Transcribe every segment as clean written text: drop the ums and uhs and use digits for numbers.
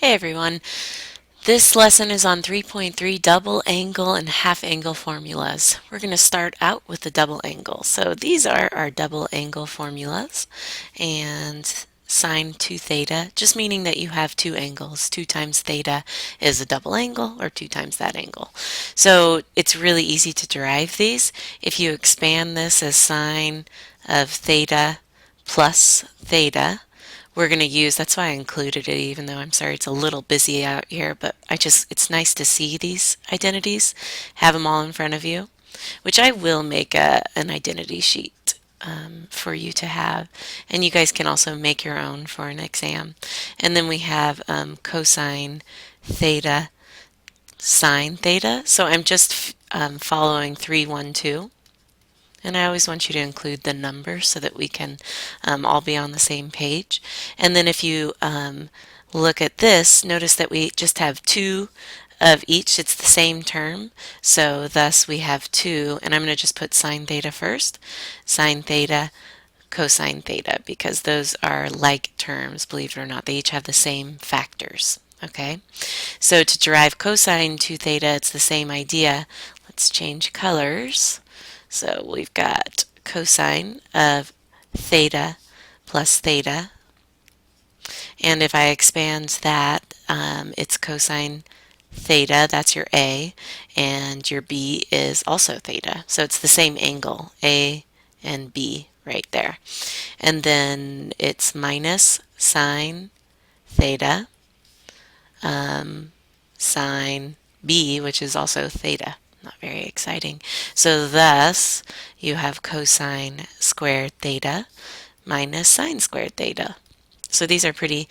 Hey everyone, this lesson is on 3.3 double angle and half angle formulas. We're going to start out with the double angle. So these are our double angle formulas, and sine 2 theta, just meaning that you have two angles. 2 times theta is a double angle, or 2 times that angle. So it's really easy to derive these. If you expand this as sine of theta plus theta, we're going to use, that's why I included it, even though I'm sorry it's a little busy out here, but it's nice to see these identities, have them all in front of you, which I will make an identity sheet for you to have, and you guys can also make your own for an exam. And then we have cosine theta, sine theta, so I'm just following 3, 1, 2. And I always want you to include the numbers so that we can all be on the same page. And then if you look at this, notice that we just have two of each. It's the same term. So thus we have 2, and I'm going to just put sine theta first. Sine theta, cosine theta, because those are like terms, believe it or not. They each have the same factors. Okay, so to derive cosine 2 theta, it's the same idea. Let's change colors. So we've got cosine of theta plus theta. And if I expand that, it's cosine theta, that's your A, and your B is also theta. So it's the same angle, A and B right there. And then it's minus sine theta, sine B, which is also theta. Not very exciting. So thus, you have cosine squared theta minus sine squared theta. So these are pretty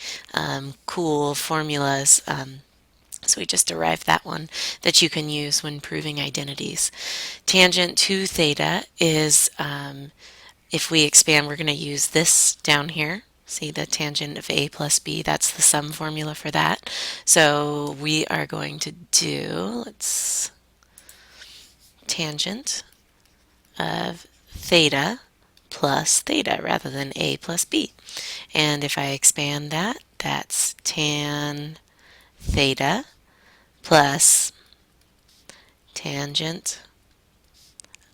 cool formulas. So we just derived that one that you can use when proving identities. Tangent 2 theta is, if we expand, we're going to use this down here. See the tangent of A plus B, that's the sum formula for that. So we are going to do, let's tangent of theta plus theta rather than A plus B. And if I expand that, that's tan theta plus tangent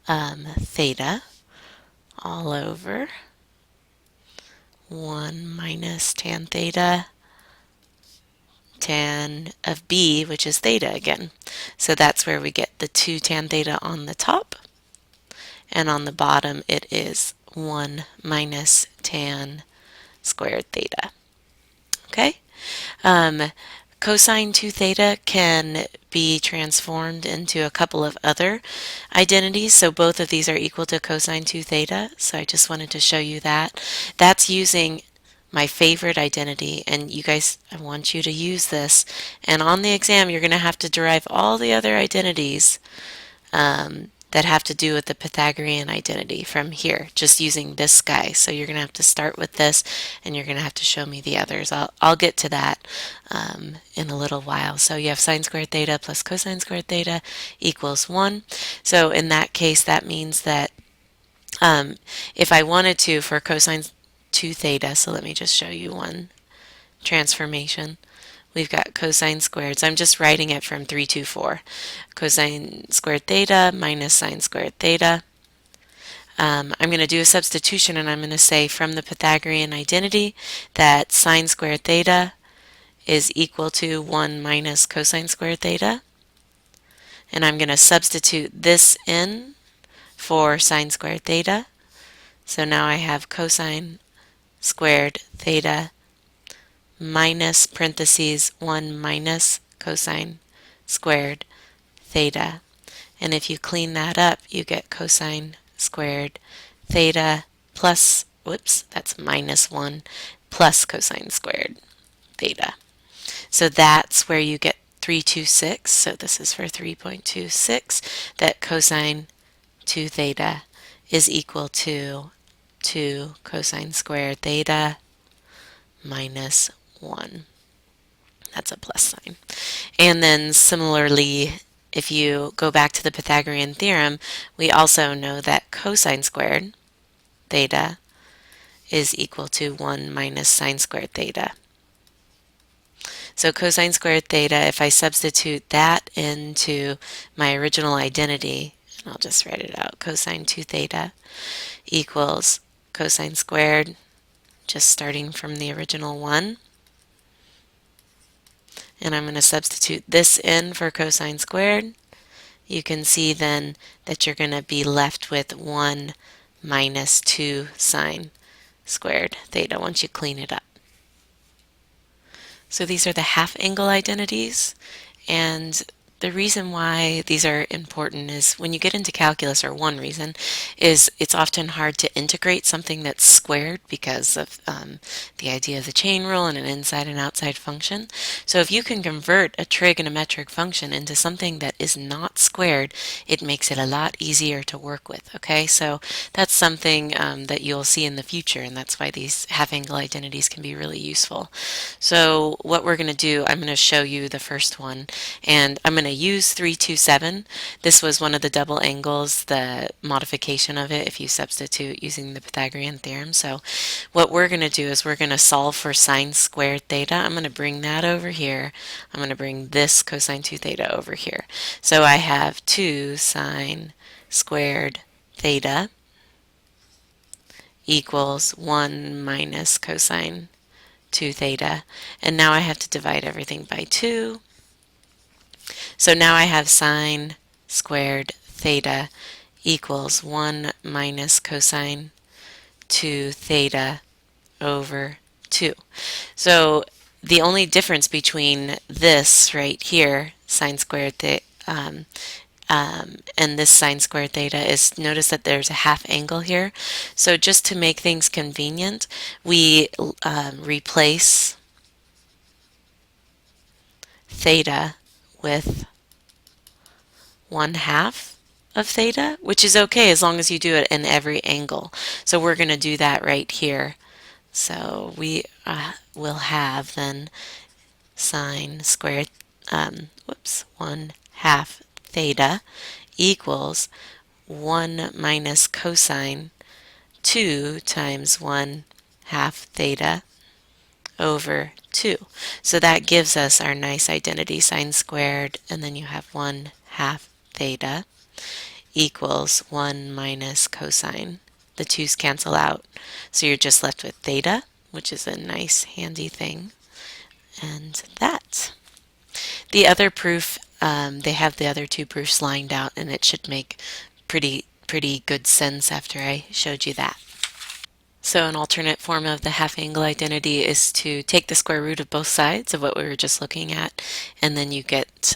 theta all over 1 minus tan theta tan of B, which is theta again. So that's where we get the 2 tan theta on the top, and on the bottom it is 1 minus tan squared theta. Okay? Cosine 2 theta can be transformed into a couple of other identities. So both of these are equal to cosine 2 theta. So I just wanted to show you that. That's using my favorite identity, and you guys, I want you to use this. And on the exam, you're going to have to derive all the other identities that have to do with the Pythagorean identity from here, just using this guy. So you're going to have to start with this, and you're going to have to show me the others. I'll get to that in a little while. So you have sine squared theta plus cosine squared theta equals 1. So in that case, that means that if I wanted to, for cosine 2 theta, so let me just show you one transformation. We've got cosine squared, so I'm just writing it from 3, 2, 4. Cosine squared theta minus sine squared theta. I'm going to do a substitution, and I'm going to say from the Pythagorean identity that sine squared theta is equal to 1 minus cosine squared theta. And I'm going to substitute this in for sine squared theta. So now I have cosine squared theta minus parentheses 1 minus cosine squared theta. And if you clean that up, you get cosine squared theta plus, whoops, that's minus 1 plus cosine squared theta. So that's where you get 326. So this is for 3.26, that cosine 2 theta is equal to 2 cosine squared theta minus 1. That's a plus sign. And then similarly, if you go back to the Pythagorean theorem, we also know that cosine squared theta is equal to 1 minus sine squared theta. So cosine squared theta, if I substitute that into my original identity, and I'll just write it out, cosine 2 theta equals cosine squared, just starting from the original 1. And I'm going to substitute this in for cosine squared. You can see then that you're going to be left with 1 minus 2 sine squared theta once you clean it up. So these are the half angle identities, and the reason why these are important is when you get into calculus, or one reason, is it's often hard to integrate something that's squared because of the idea of the chain rule and an inside and outside function. So if you can convert a trigonometric function into something that is not squared, it makes it a lot easier to work with, okay? So that's something that you'll see in the future, and that's why these half angle identities can be really useful. So what we're going to do, I'm going to show you the first one, and I'm going to use 327. This was one of the double angles, the modification of it if you substitute using the Pythagorean theorem. So what we're going to do is we're going to solve for sine squared theta. I'm going to bring that over here. I'm going to bring this cosine 2 theta over here. So I have 2 sine squared theta equals 1 minus cosine 2 theta, and now I have to divide everything by 2. So now I have sine squared theta equals 1 minus cosine 2 theta over 2. So the only difference between this right here, sine squared theta, and this sine squared theta is, notice that there's a half angle here. So just to make things convenient, we replace theta with 1/2 of theta, which is okay as long as you do it in every angle. So we're going to do that right here. So we will have then sine squared, 1/2 theta equals 1 minus cosine 2 times 1/2 theta over 2. So that gives us our nice identity, sine squared, and then you have 1/2 theta equals 1 minus cosine. The 2's cancel out, so you're just left with theta, which is a nice handy thing. And that. The other proof, they have the other two proofs lined out, and it should make pretty good sense after I showed you that. So an alternate form of the half angle identity is to take the square root of both sides of what we were just looking at, and then you get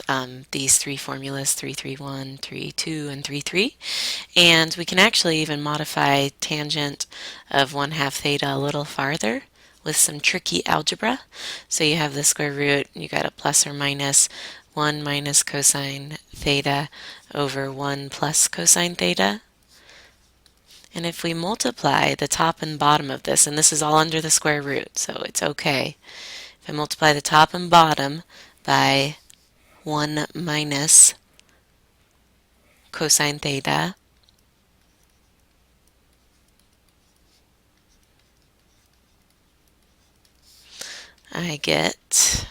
these three formulas, 331, 32, and 33. And we can actually even modify tangent of 1/2 theta a little farther with some tricky algebra. So you have the square root, you got a plus or minus 1 minus cosine theta over 1 plus cosine theta. And if we multiply the top and bottom of this, and this is all under the square root, so it's okay. If I multiply the top and bottom by 1 minus cosine theta, I get,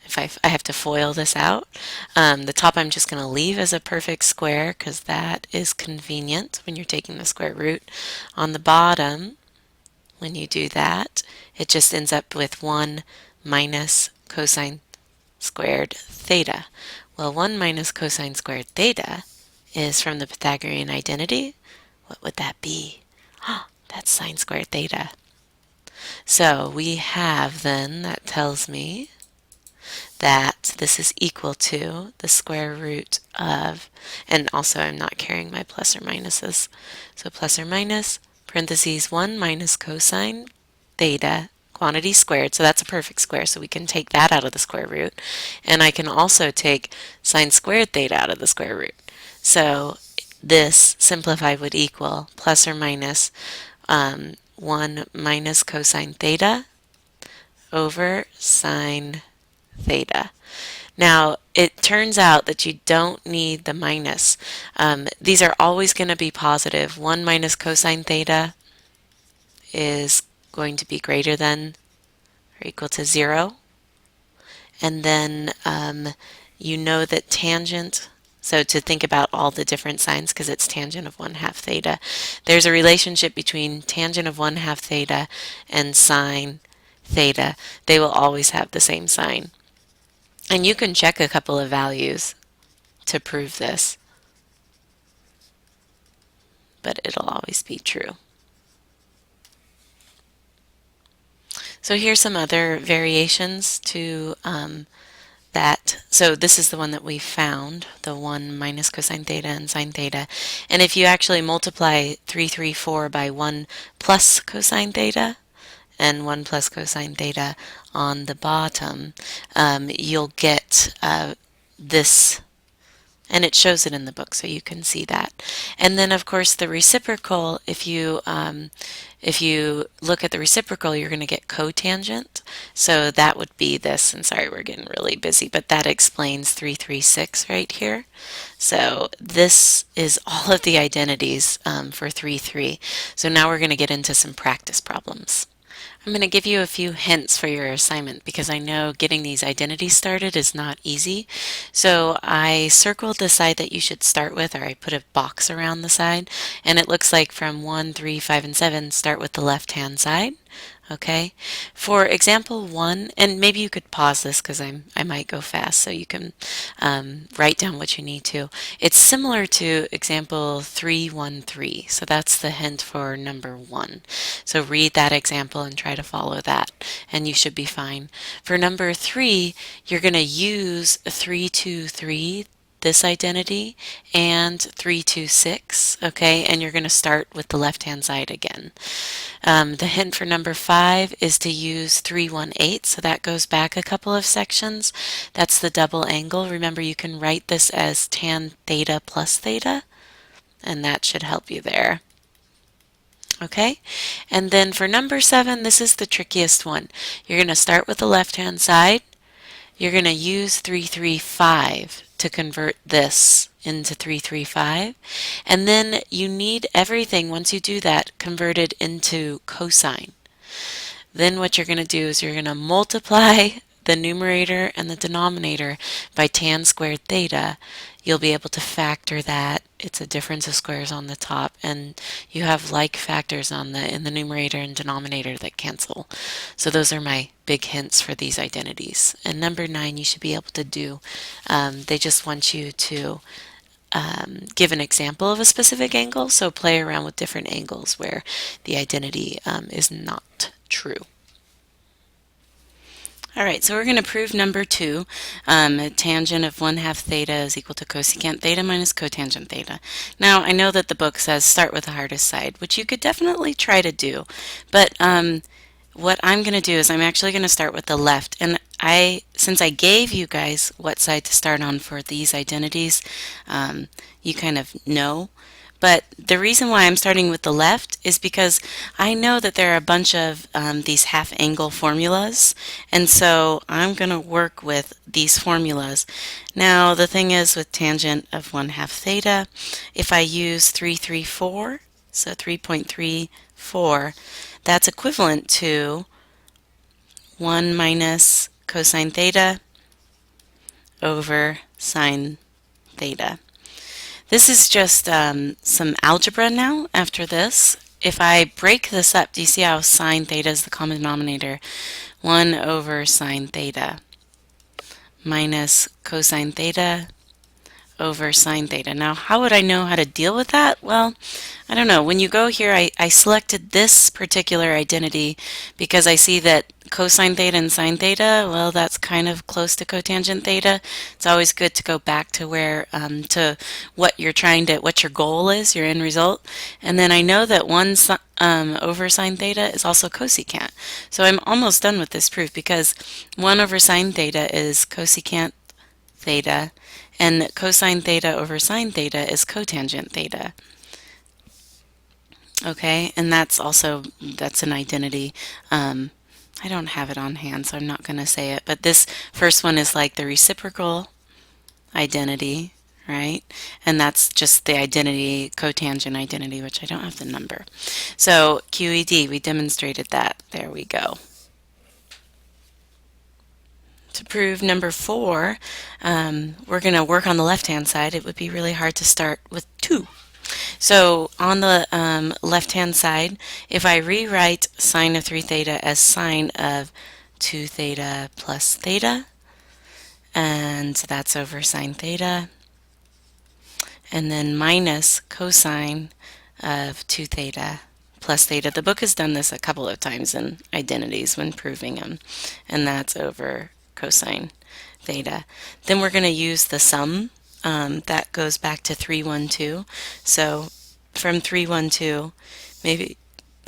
if I have to FOIL this out, the top I'm just going to leave as a perfect square because that is convenient when you're taking the square root. On the bottom, when you do that, it just ends up with 1 minus cosine squared theta. Well, 1 minus cosine squared theta is from the Pythagorean identity. What would that be? Oh, that's sine squared theta. So we have then, that tells me that this is equal to the square root of, and also I'm not carrying my plus or minuses, so plus or minus, parentheses 1 minus cosine theta, quantity squared, so that's a perfect square, so we can take that out of the square root, and I can also take sine squared theta out of the square root. So this simplified would equal plus or minus 1 minus cosine theta over sine theta. Now, it turns out that you don't need the minus. These are always going to be positive. 1 minus cosine theta is going to be greater than or equal to 0. and then you know that tangent, so to think about all the different signs, because it's tangent of 1/2 theta, there's a relationship between tangent of 1/2 theta and sine theta. They will always have the same sign. And you can check a couple of values to prove this, but it'll always be true. So here's some other variations to that. So this is the one that we found, the 1 minus cosine theta and sine theta. And if you actually multiply 334 by 1 plus cosine theta and 1 plus cosine theta on the bottom, you'll get this, and it shows it in the book, so you can see that. And then, of course, the reciprocal, if you look at the reciprocal, you're going to get cotangent. So that would be this, and sorry, we're getting really busy, but that explains 336 right here. So this is all of the identities for 3, 3. So now we're going to get into some practice problems. I'm going to give you a few hints for your assignment because I know getting these identities started is not easy. So I circled the side that you should start with, or I put a box around the side, and it looks like from 1, 3, 5, and 7 start with the left-hand side. Okay, for example 1, and maybe you could pause this because I might go fast so you can write down what you need to. It's similar to example 313, so that's the hint for number 1. So read that example and try to follow that, and you should be fine. For number 3, you're going to use 323, this identity, and 326, okay, and you're going to start with the left-hand side again. The hint for number 5 is to use 318, so that goes back a couple of sections. That's the double angle. Remember, you can write this as tan theta plus theta, and that should help you there. Okay, and then for number 7, this is the trickiest one. You're going to start with the left-hand side. You're going to use 335 to convert this into 335, and then you need everything, once you do that, converted into cosine. Then what you're going to do is you're going to multiply the numerator and the denominator by tan squared theta. You'll be able to factor that. It's a difference of squares on the top, and you have like factors in the numerator and denominator that cancel. So those are my big hints for these identities. And number 9 you should be able to do. They just want you to give an example of a specific angle, so play around with different angles where the identity is not true. All right, so we're going to prove number 2. Tangent of 1/2 theta is equal to cosecant theta minus cotangent theta. Now, I know that the book says start with the hardest side, which you could definitely try to do, but what I'm going to do is I'm actually going to start with the left, and since I gave you guys what side to start on for these identities, you kind of know. But the reason why I'm starting with the left is because I know that there are a bunch of these half angle formulas, and so I'm going to work with these formulas. Now the thing is, with tangent of 1/2 theta, if I use 334, so 3.34, that's equivalent to 1 minus cosine theta over sine theta. This is just some algebra now after this. If I break this up, do you see how sine theta is the common denominator? 1 over sine theta minus cosine theta over sine theta. Now, how would I know how to deal with that? Well, I don't know. When you go here, I selected this particular identity because I see that cosine theta and sine theta, well, that's kind of close to cotangent theta. It's always good to go back to where, to what you're what your goal is, your end result. And then I know that 1 over sine theta is also cosecant. So I'm almost done with this proof because 1 over sine theta is cosecant theta, and cosine theta over sine theta is cotangent theta. Okay, and that's an identity. I don't have it on hand, so I'm not going to say it, but this first one is like the reciprocal identity, right? And that's just the identity, cotangent identity, which I don't have the number. So QED, we demonstrated that. There we go. To prove number 4, we're going to work on the left-hand side. It would be really hard to start with 2. So on the left-hand side, if I rewrite sine of 3 theta as sine of 2 theta plus theta, and that's over sine theta, and then minus cosine of 2 theta plus theta. The book has done this a couple of times in identities when proving them, and that's over cosine theta. Then we're going to use the sum. That goes back to 312. So from 312, maybe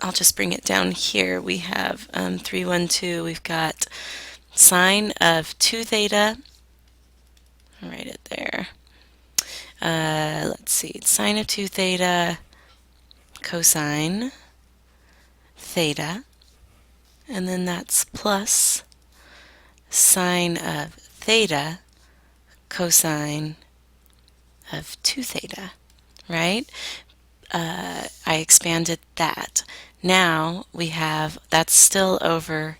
I'll just bring it down here. We have 312, we've got sine of 2 theta. I'll write it there. Let's see, sine of 2 theta cosine theta, and then that's plus sine of theta cosine of 2 theta, right? I expanded that. Now we have, that's still over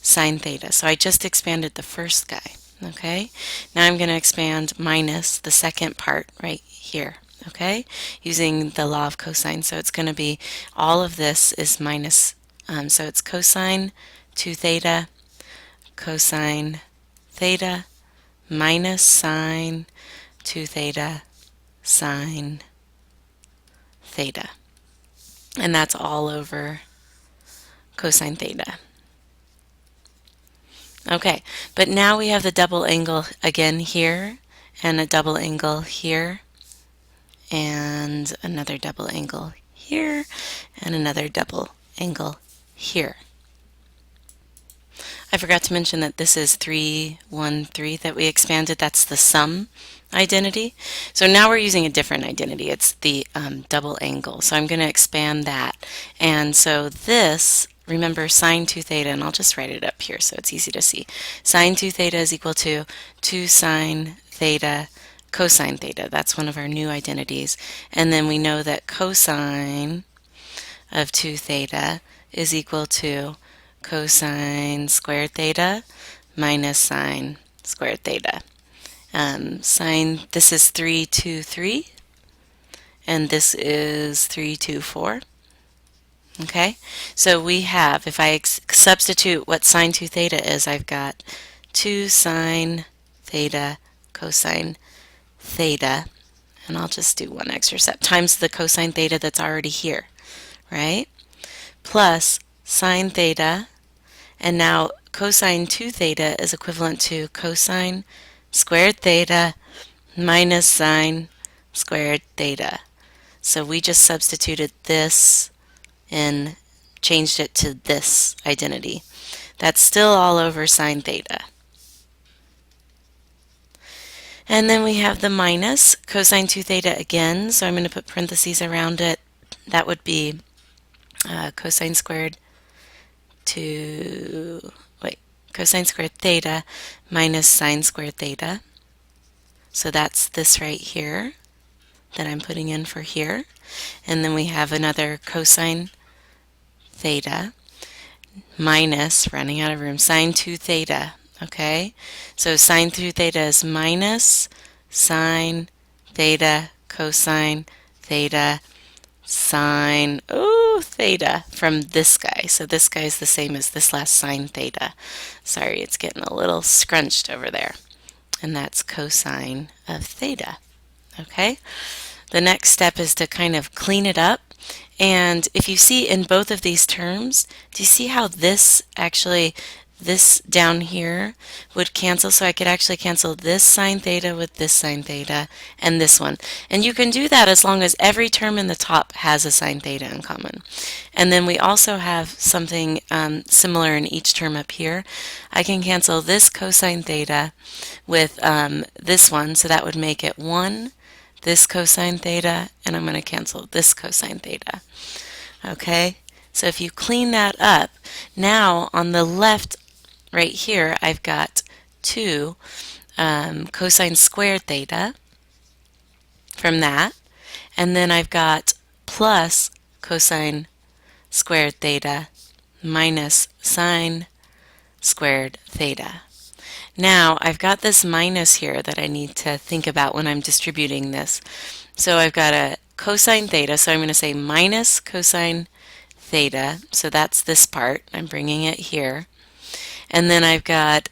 sine theta. So I just expanded the first guy, okay? Now I'm going to expand minus the second part right here, okay? Using the law of cosine. So it's going to be, all of this is minus, so it's cosine 2 theta, cosine theta, minus sine 2 theta, sine theta. And that's all over cosine theta. Okay, but now we have the double angle again here, and a double angle here, and another double angle here, and another double angle here. I forgot to mention that this is 313 that we expanded. That's the sum identity. So now we're using a different identity. It's the double angle. So I'm going to expand that. And so this, remember sine 2 theta, and I'll just write it up here so it's easy to see. Sine 2 theta is equal to 2 sine theta cosine theta. That's one of our new identities. And then we know that cosine of 2 theta is equal to cosine squared theta minus sine squared theta. Sine, this is 323, and this is 324. Okay, so we have, if I substitute what sine 2 theta is, I've got 2 sine theta cosine theta, and I'll just do one extra step, times the cosine theta that's already here, right? Plus sine theta, and now cosine 2 theta is equivalent to cosine squared theta minus sine squared theta. So we just substituted this and changed it to this identity. That's still all over sine theta. And then we have the minus cosine 2 theta again, so I'm going to put parentheses around it. That would be cosine squared cosine squared theta minus sine squared theta. So that's this right here that I'm putting in for here. And then we have another cosine theta minus, running out of room, sine 2 theta. Okay, so sine 2 theta is minus sine theta cosine theta sine theta from this guy. So this guy is the same as this last sine theta. Sorry, it's getting a little scrunched over there. And that's cosine of theta. Okay, the next step is to kind of clean it up. And if you see in both of these terms, do you see how this actually, this down here would cancel? So I could actually cancel this sine theta with this sine theta and this one. And you can do that as long as every term in the top has a sine theta in common. And then we also have something similar in each term up here. I can cancel this cosine theta with this one, so that would make it 1, this cosine theta, and I'm going to cancel this cosine theta. Okay, so if you clean that up, now on the left right here I've got 2 cosine squared theta from that, and then I've got plus cosine squared theta minus sine squared theta. Now I've got this minus here that I need to think about when I'm distributing this. So I've got a cosine theta, so I'm going to say minus cosine theta, so that's this part. I'm bringing it here. And then I've got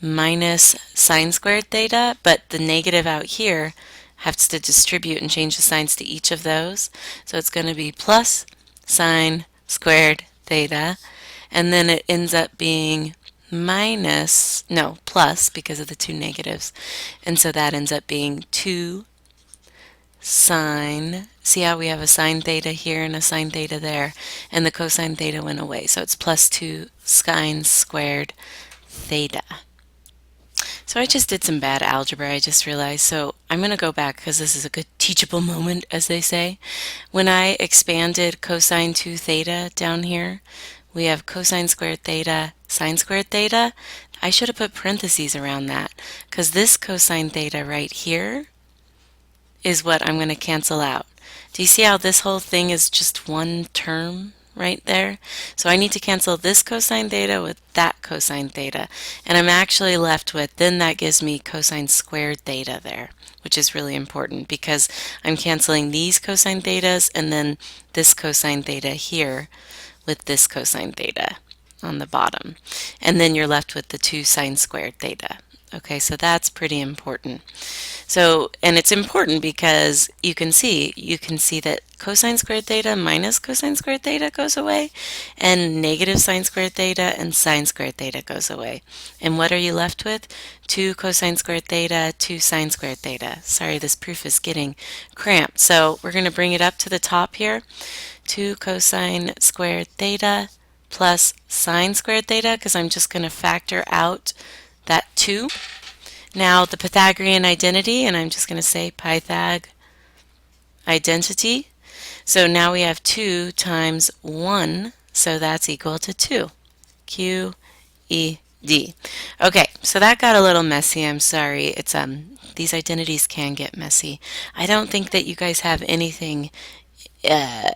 minus sine squared theta, but the negative out here has to distribute and change the signs to each of those. So it's going to be plus sine squared theta, and then it ends up being minus, no, plus because of the two negatives. And so that ends up being 2 sine, see how we have a sine theta here and a sine theta there, and the cosine theta went away. So it's plus 2 sine squared theta. So I just did some bad algebra, I just realized. So I'm going to go back because this is a good teachable moment, as they say. When I expanded cosine 2 theta down here, we have cosine squared theta, sine squared theta. I should have put parentheses around that because this cosine theta right here is what I'm going to cancel out. Do you see how this whole thing is just one term right there? So I need to cancel this cosine theta with that cosine theta. And I'm actually left with, then that gives me cosine squared theta there, which is really important because I'm canceling these cosine thetas and then this cosine theta here with this cosine theta on the bottom. And then you're left with the 2 sine squared theta. Okay, so that's pretty important. So, and it's important because you can see that cosine squared theta minus cosine squared theta goes away, and negative sine squared theta and sine squared theta goes away. And what are you left with? 2 cosine squared theta, 2 sine squared theta. Sorry, this proof is getting cramped. So we're going to bring it up to the top here. 2 cosine squared theta plus sine squared theta, because I'm just going to factor out that 2. Now the Pythagorean identity, and I'm just going to say Pythag identity. So now we have 2 times 1, so that's equal to 2. Q, E, D. Okay, so that got a little messy. I'm sorry. It's these identities can get messy. I don't think that you guys have anything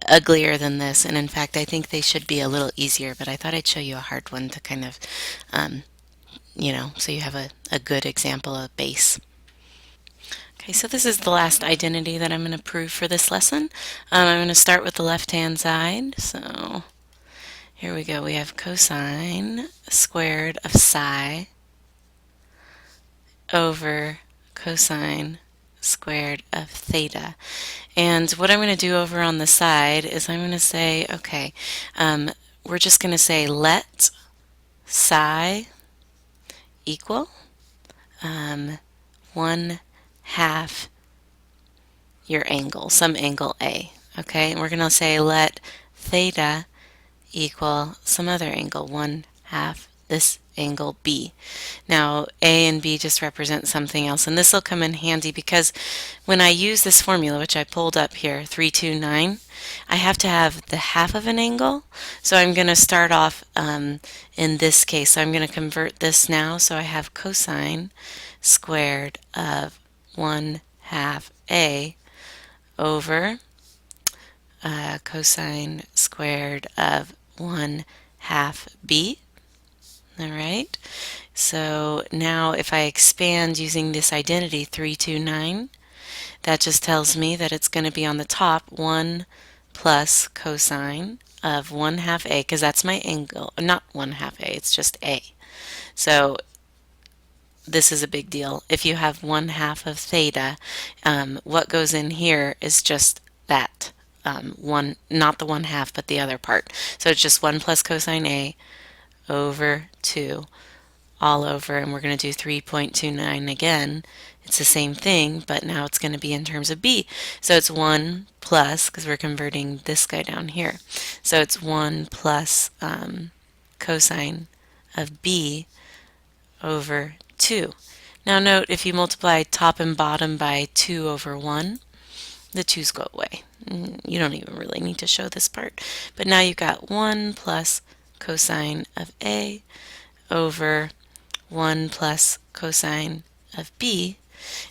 uglier than this, and in fact I think they should be a little easier, but I thought I'd show you a hard one to kind of so you have a good example of base. Okay, so this is the last identity that I'm going to prove for this lesson. I'm going to start with the left-hand side. So here we go. We have cosine squared of psi over cosine squared of theta. And what I'm going to do over on the side is I'm going to say, okay, we're just going to say let psi equal 1 half your angle, some angle A. Okay, and we're going to say let theta equal some other angle, 1 half this angle B. Now A and B just represent something else, and this will come in handy because when I use this formula, which I pulled up here, 329, I have to have the half of an angle. So I'm going to start off in this case. So I'm going to convert this now. So I have cosine squared of 1 half A over cosine squared of 1 half B. All right, so now if I expand using this identity 329, that just tells me that it's going to be on the top 1 plus cosine of 1 half A, because that's my angle, not 1 half A, it's just A. So this is a big deal. If you have 1 half of theta, what goes in here is just that. One, not the 1 half, but the other part. So it's just 1 plus cosine A over 2 all over, and we're going to do 3.29 again. It's the same thing, but now it's going to be in terms of B. So it's 1 plus, because we're converting this guy down here. So it's 1 plus cosine of B over 2. Now note, if you multiply top and bottom by 2 over 1, the 2's go away. You don't even really need to show this part. But now you've got 1 plus cosine of A over 1 plus cosine of B.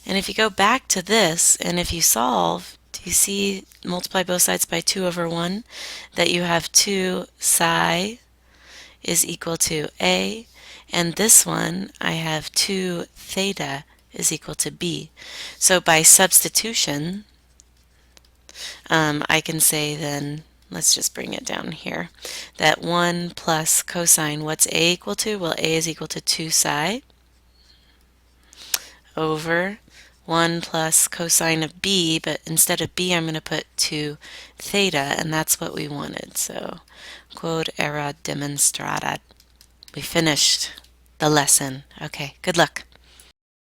And if you go back to this, and if you solve, do you see multiply both sides by 2 over 1? That you have 2 psi is equal to A, And this one, I have 2 theta is equal to b. So by substitution, I can say then, let's just bring it down here, that 1 plus cosine, what's a equal to? Well, a is equal to 2 psi over 1 plus cosine of b, but instead of b, I'm going to put 2 theta, and that's what we wanted. So, quod erat demonstrat. We finished the lesson. Okay, good luck.